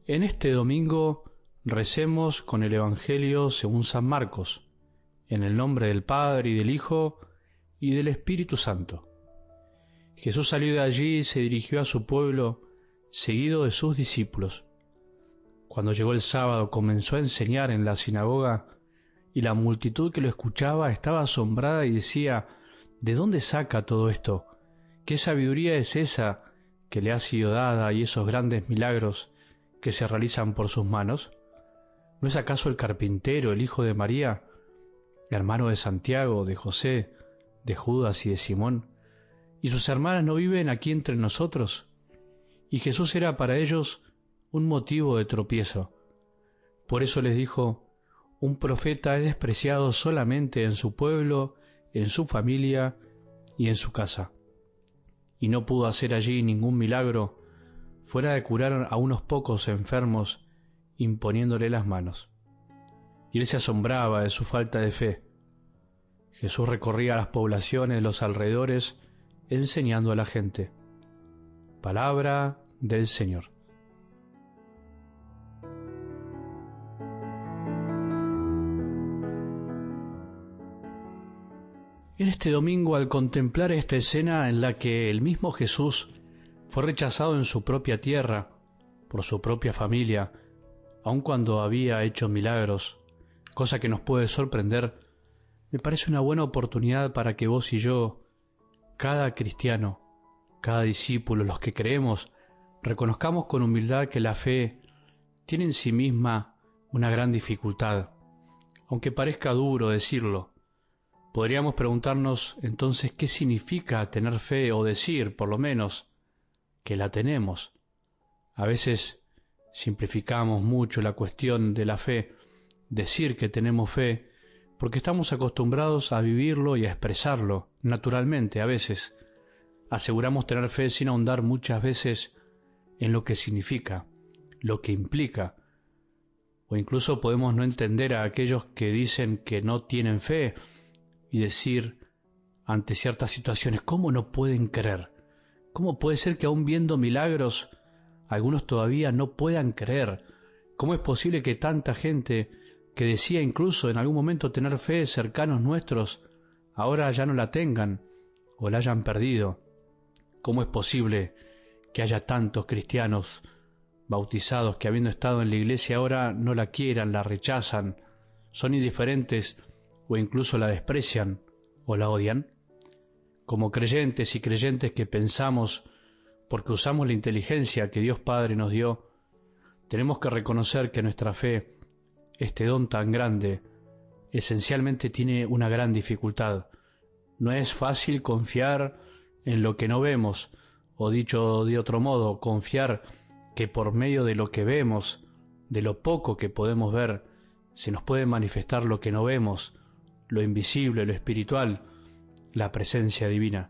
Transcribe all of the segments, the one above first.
En este domingo recemos con el Evangelio según San Marcos, en el nombre del Padre y del Hijo y del Espíritu Santo. Jesús salió de allí y se dirigió a su pueblo, seguido de sus discípulos. Cuando llegó el sábado comenzó a enseñar en la sinagoga, y la multitud que lo escuchaba estaba asombrada y decía: ¿de dónde saca todo esto? ¿Qué sabiduría es esa que le ha sido dada y esos grandes milagros que se realizan por sus manos? ¿No es acaso el carpintero, el hijo de María, hermano de Santiago, de José, de Judas y de Simón? ¿Y sus hermanas no viven aquí entre nosotros? Y Jesús era para ellos un motivo de tropiezo. Por eso les dijo: un profeta es despreciado solamente en su pueblo, en su familia y en su casa. Y no pudo hacer allí ningún milagro, fuera de curar a unos pocos enfermos, imponiéndole las manos. Y él se asombraba de su falta de fe. Jesús recorría las poblaciones de los alrededores, enseñando a la gente. Palabra del Señor. En este domingo, al contemplar esta escena en la que el mismo Jesús fue rechazado en su propia tierra, por su propia familia, aun cuando había hecho milagros, cosa que nos puede sorprender, me parece una buena oportunidad para que vos y yo, cada cristiano, cada discípulo, los que creemos, reconozcamos con humildad que la fe tiene en sí misma una gran dificultad, aunque parezca duro decirlo. Podríamos preguntarnos entonces qué significa tener fe, o decir, por lo menos, que la tenemos. A veces simplificamos mucho la cuestión de la fe, decir que tenemos fe, porque estamos acostumbrados a vivirlo y a expresarlo naturalmente. A veces aseguramos tener fe sin ahondar muchas veces en lo que significa, lo que implica, o incluso podemos no entender a aquellos que dicen que no tienen fe y decir ante ciertas situaciones: ¿cómo no pueden creer? ¿Cómo puede ser que aún viendo milagros algunos todavía no puedan creer? ¿Cómo es posible que tanta gente que decía incluso en algún momento tener fe, cercanos nuestros, ahora ya no la tengan o la hayan perdido? ¿Cómo es posible que haya tantos cristianos bautizados que, habiendo estado en la iglesia, ahora no la quieran, la rechazan, son indiferentes o incluso la desprecian o la odian? Como creyentes y creyentes que pensamos, porque usamos la inteligencia que Dios Padre nos dio, tenemos que reconocer que nuestra fe, este don tan grande, esencialmente tiene una gran dificultad. No es fácil confiar en lo que no vemos, o dicho de otro modo, confiar que por medio de lo que vemos, de lo poco que podemos ver, se nos puede manifestar lo que no vemos, lo invisible, lo espiritual, la presencia divina.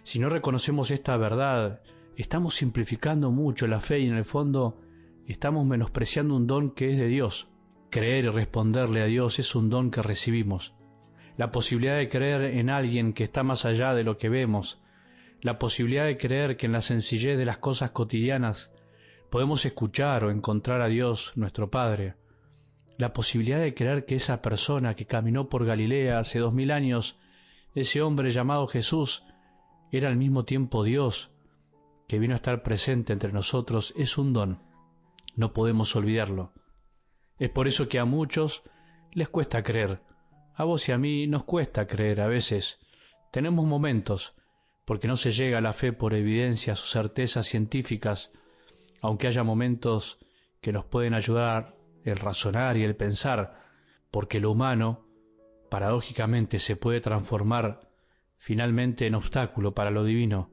Si no reconocemos esta verdad, estamos simplificando mucho la fe y en el fondo estamos menospreciando un don que es de Dios. Creer y responderle a Dios es un don que recibimos. La posibilidad de creer en alguien que está más allá de lo que vemos, la posibilidad de creer que en la sencillez de las cosas cotidianas podemos escuchar o encontrar a Dios, nuestro Padre, la posibilidad de creer que esa persona que caminó por Galilea hace 2000 años, ese hombre llamado Jesús, era al mismo tiempo Dios, que vino a estar presente entre nosotros, es un don. No podemos olvidarlo. Es por eso que a muchos les cuesta creer. A vos y a mí nos cuesta creer a veces. Tenemos momentos, porque no se llega a la fe por evidencias o certezas científicas, aunque haya momentos que nos pueden ayudar el razonar y el pensar, porque lo humano, paradójicamente, se puede transformar finalmente en obstáculo para lo divino,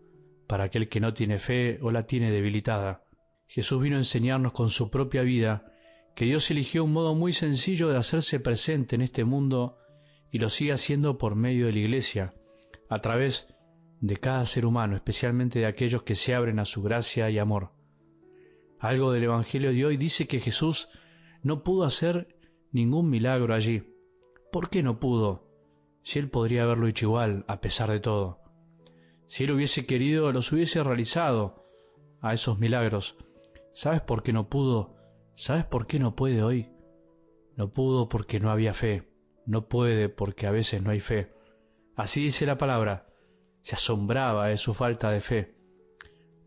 para aquel que no tiene fe o la tiene debilitada. Jesús vino a enseñarnos con su propia vida que Dios eligió un modo muy sencillo de hacerse presente en este mundo y lo sigue haciendo por medio de la Iglesia, a través de cada ser humano, especialmente de aquellos que se abren a su gracia y amor. Algo del Evangelio de hoy dice que Jesús no pudo hacer ningún milagro allí. ¿Por qué no pudo? Si él podría haberlo hecho igual, a pesar de todo. Si él hubiese querido, los hubiese realizado a esos milagros. ¿Sabes por qué no pudo? ¿Sabes por qué no puede hoy? No pudo porque no había fe. No puede porque a veces no hay fe. Así dice la palabra. Se asombraba de su falta de fe.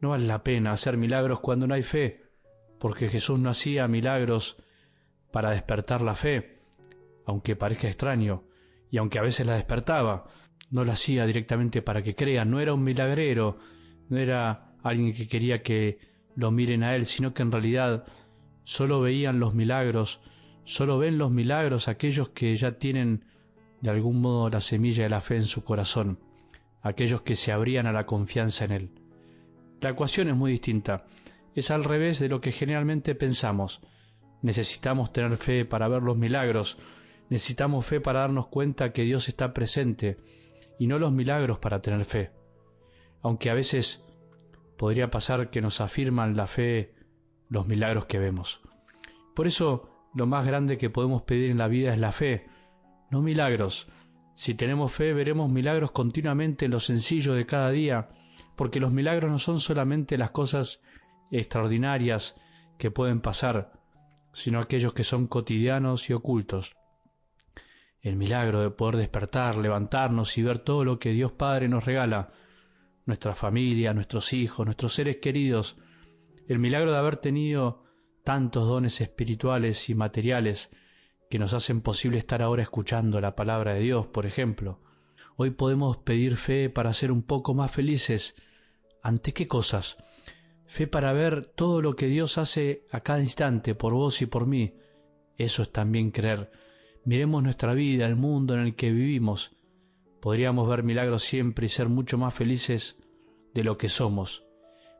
No vale la pena hacer milagros cuando no hay fe, porque Jesús no hacía milagros para despertar la fe, aunque parezca extraño, y aunque a veces la despertaba, no lo hacía directamente para que crean. No era un milagrero, no era alguien que quería que lo miren a él, sino que en realidad solo veían los milagros, solo ven los milagros aquellos que ya tienen de algún modo la semilla de la fe en su corazón, aquellos que se abrían a la confianza en él. La ecuación es muy distinta, es al revés de lo que generalmente pensamos. Necesitamos tener fe para ver los milagros, necesitamos fe para darnos cuenta que Dios está presente, y no los milagros para tener fe. Aunque a veces podría pasar que nos afirman la fe los milagros que vemos. Por eso, lo más grande que podemos pedir en la vida es la fe, no milagros. Si tenemos fe, veremos milagros continuamente en lo sencillo de cada día, porque los milagros no son solamente las cosas extraordinarias que pueden pasar, sino aquellos que son cotidianos y ocultos. El milagro de poder despertar, levantarnos y ver todo lo que Dios Padre nos regala, nuestra familia, nuestros hijos, nuestros seres queridos, el milagro de haber tenido tantos dones espirituales y materiales que nos hacen posible estar ahora escuchando la palabra de Dios, por ejemplo. Hoy podemos pedir fe para ser un poco más felices. ¿Ante qué cosas? Fe para ver todo lo que Dios hace a cada instante por vos y por mí. Eso es también creer. Miremos nuestra vida, el mundo en el que vivimos. Podríamos ver milagros siempre y ser mucho más felices de lo que somos.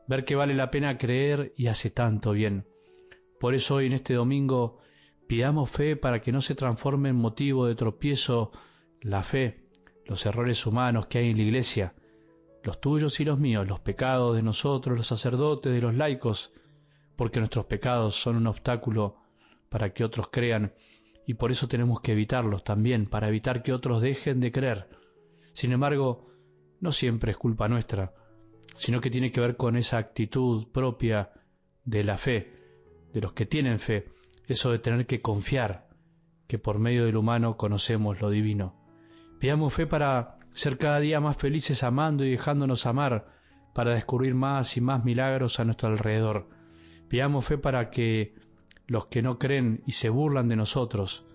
Ver que vale la pena creer y hace tanto bien. Por eso hoy en este domingo pidamos fe para que no se transforme en motivo de tropiezo la fe, los errores humanos que hay en la Iglesia, los tuyos y los míos, los pecados de nosotros, los sacerdotes, de los laicos, porque nuestros pecados son un obstáculo para que otros crean, y por eso tenemos que evitarlos también, para evitar que otros dejen de creer. Sin embargo, no siempre es culpa nuestra, sino que tiene que ver con esa actitud propia de la fe, de los que tienen fe, eso de tener que confiar que por medio del humano conocemos lo divino. Pidamos fe para ser cada día más felices amando y dejándonos amar, para descubrir más y más milagros a nuestro alrededor. Pidamos fe para que los que no creen y se burlan de nosotros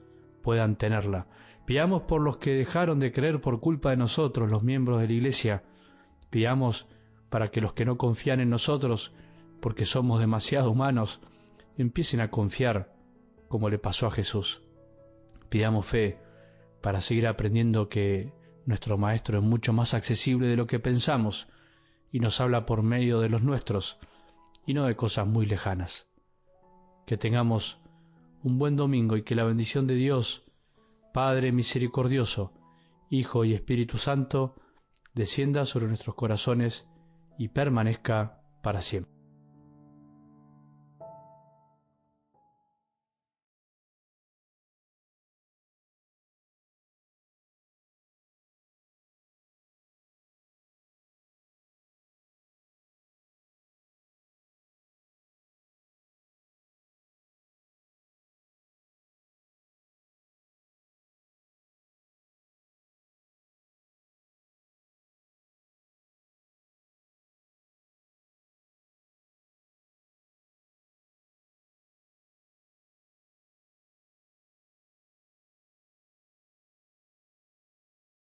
puedan tenerla. Pidamos por los que dejaron de creer por culpa de nosotros, los miembros de la Iglesia. Pidamos para que los que no confían en nosotros, porque somos demasiado humanos, empiecen a confiar como le pasó a Jesús. Pidamos fe para seguir aprendiendo que nuestro Maestro es mucho más accesible de lo que pensamos y nos habla por medio de los nuestros y no de cosas muy lejanas. Que tengamos un buen domingo y que la bendición de Dios, Padre misericordioso, Hijo y Espíritu Santo, descienda sobre nuestros corazones y permanezca para siempre.